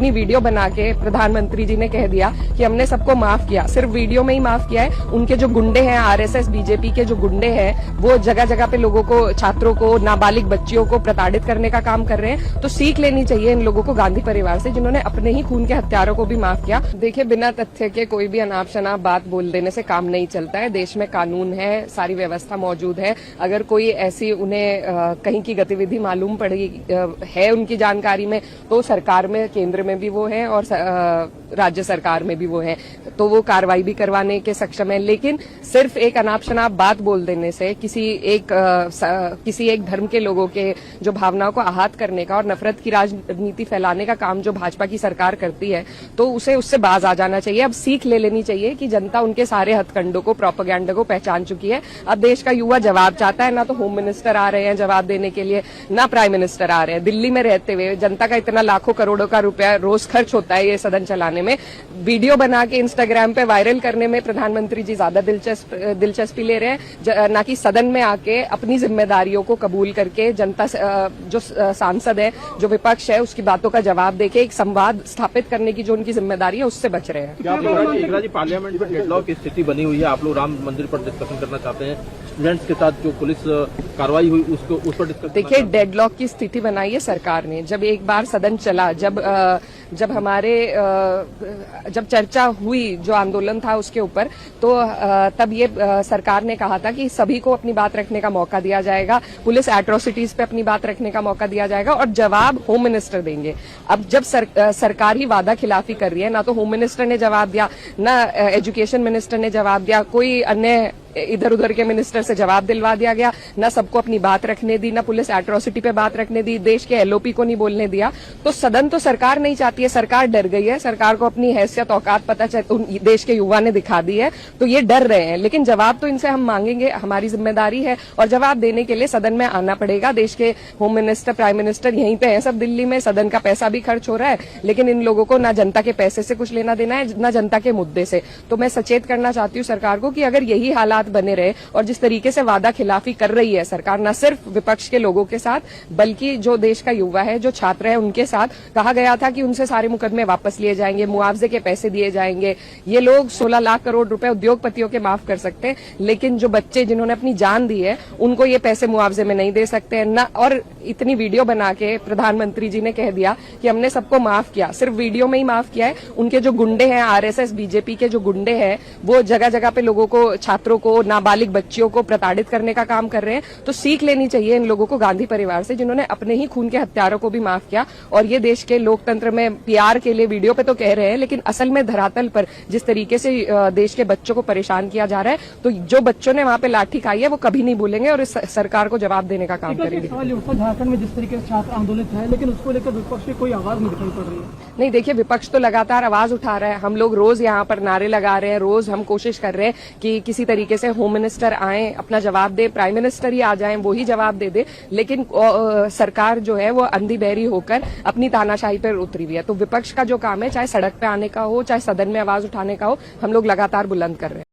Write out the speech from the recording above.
इतनी वीडियो बना के प्रधानमंत्री जी ने कह दिया कि हमने सबको माफ किया। सिर्फ वीडियो में ही माफ किया है। उनके जो गुंडे हैं, आरएसएस बीजेपी के जो गुंडे हैं, वो जगह जगह पे लोगों को, छात्रों को, नाबालिग बच्चियों को प्रताड़ित करने का काम कर रहे हैं। तो सीख लेनी चाहिए इन लोगों को गांधी परिवार से, जिन्होंने अपने ही खून के हत्यारों को भी माफ किया। देखिए, बिना तथ्य के कोई भी अनाप शनाप बात बोल देने से काम नहीं चलता है। देश में कानून है, सारी व्यवस्था मौजूद है। अगर कोई ऐसी उन्हें कहीं की गतिविधि मालूम पड़ी है उनकी जानकारी में, तो सरकार में, केंद्र में भी वो है और राज्य सरकार में भी वो है, तो वो कार्रवाई भी करवाने के सक्षम है। लेकिन सिर्फ एक अनाप शनाप बात बोल देने से किसी एक धर्म के लोगों के जो भावनाओं को आहत करने का और नफरत की राजनीति फैलाने का काम जो भाजपा की सरकार करती है, तो उसे उससे बाज आ जाना चाहिए। अब सीख ले लेनी चाहिए कि जनता उनके सारे हथकंडों को, प्रोपेगेंडा को पहचान चुकी है। अब देश का युवा जवाब चाहता है। ना तो होम मिनिस्टर आ रहे हैं जवाब देने के लिए, ना प्राइम मिनिस्टर आ रहे हैं। दिल्ली में रहते हुए जनता का इतना लाखों करोड़ों का रुपया रोज खर्च होता है ये सदन चलाने में, वीडियो बना के इंस्टाग्राम पे वायरल करने में प्रधानमंत्री जी ज्यादा दिलचस्पी ले रहे हैं, ना कि सदन में आके अपनी जिम्मेदारियों को कबूल करके जनता जो सांसद है, जो विपक्ष है, उसकी बातों का जवाब देके एक संवाद स्थापित करने की जो उनकी जिम्मेदारी है उससे बच रहे हैं। क्या आप लोग जी पार्लियामेंट में डेडलॉक की स्थिति बनी हुई है, आप लोग राम मंदिर पर डिस्कशन करना चाहते हैं, स्टूडेंट्स के साथ जो पुलिस कार्रवाई हुई उस पर डिस्कशन? देखिए, डेडलॉक की स्थिति बनाई है सरकार ने। जब एक बार सदन चला, जब चर्चा हुई जो आंदोलन था उसके ऊपर, तो तब ये सरकार ने कहा था कि सभी को अपनी बात रखने का मौका दिया जाएगा, पुलिस एट्रोसिटीज पे अपनी बात रखने का मौका दिया जाएगा और जवाब होम मिनिस्टर देंगे। अब जब सरकार ही वादा खिलाफी कर रही है, ना तो होम मिनिस्टर ने जवाब दिया, ना एजुकेशन मिनिस्टर ने जवाब दिया, कोई अन्य इधर उधर के मिनिस्टर से जवाब दिलवा दिया गया, ना सबको अपनी बात रखने दी, ना पुलिस एट्रोसिटी पे बात रखने दी, देश के एलओपी को नहीं बोलने दिया। तो सदन तो सरकार नहीं चाहती है, सरकार डर गई है। सरकार को अपनी हैसियत, औकात पता देश के युवा ने दिखा दी है, तो ये डर रहे हैं। लेकिन जवाब तो इनसे हम मांगेंगे, हमारी जिम्मेदारी है, और जवाब देने के लिए सदन में आना पड़ेगा। देश के होम मिनिस्टर, प्राइम मिनिस्टर यहीं पे हैं सब दिल्ली में। सदन का पैसा भी खर्च हो रहा है, लेकिन इन लोगों को ना जनता के पैसे से कुछ लेना देना है, ना जनता के मुद्दे से। तो मैं सचेत करना चाहती हूँ सरकार को कि अगर यही हालात बने रहे और जिस तरीके से वादा खिलाफी कर रही है सरकार, न सिर्फ विपक्ष के लोगों के साथ, बल्कि जो देश का युवा है, जो छात्र है, उनके साथ, कहा गया था कि उनसे सारे मुकदमे वापस लिए जाएंगे, मुआवजे के पैसे दिए जाएंगे। ये लोग 16 लाख करोड़ रुपए उद्योगपतियों के माफ कर सकते हैं, लेकिन जो बच्चे जिन्होंने अपनी जान दी है, उनको ये पैसे मुआवजे में नहीं दे सकते हैं। और इतनी वीडियो बना के प्रधानमंत्री जी ने कह दिया कि हमने सबको माफ किया। सिर्फ वीडियो में ही माफ किया है। उनके जो गुंडे हैं, आरएसएस बीजेपी के जो गुंडे हैं, वो जगह जगह पे लोगों को, छात्रों को, नाबालिग बच्चियों को प्रताड़ित करने का काम कर रहे हैं। तो सीख लेनी चाहिए इन लोगों को गांधी परिवार से, जिन्होंने अपने ही खून के हत्यारों को भी माफ किया। और ये देश के लोकतंत्र में पीआर के लिए वीडियो पे तो कह रहे हैं, लेकिन असल में धरातल पर जिस तरीके से देश के बच्चों को परेशान किया जा रहा है, तो जो बच्चों ने वहां पे लाठी खाई है वो कभी नहीं भूलेंगे और इस सरकार को जवाब देने का काम करेंगे। झारखंड में जिस तरीके से छात्र आंदोलित है, लेकिन उसको लेकर विपक्ष की कोई आवाज नहीं दिखाई पड़ रही है। नहीं, देखिए, विपक्ष तो लगातार आवाज उठा रहा है। हम लोग रोज यहाँ पर नारे लगा रहे हैं, रोज हम कोशिश कर रहे हैं कि किसी तरीके से होम मिनिस्टर आए, अपना जवाब दे, प्राइम मिनिस्टर ही आ जाएं, वो ही जवाब दे दे। लेकिन सरकार जो है वो अंधी बहरी होकर अपनी तानाशाही पर उतरी हुई है। तो विपक्ष का जो काम है, चाहे सड़क पे आने का हो, चाहे सदन में आवाज उठाने का हो, हम लोग लगातार बुलंद कर रहे हैं।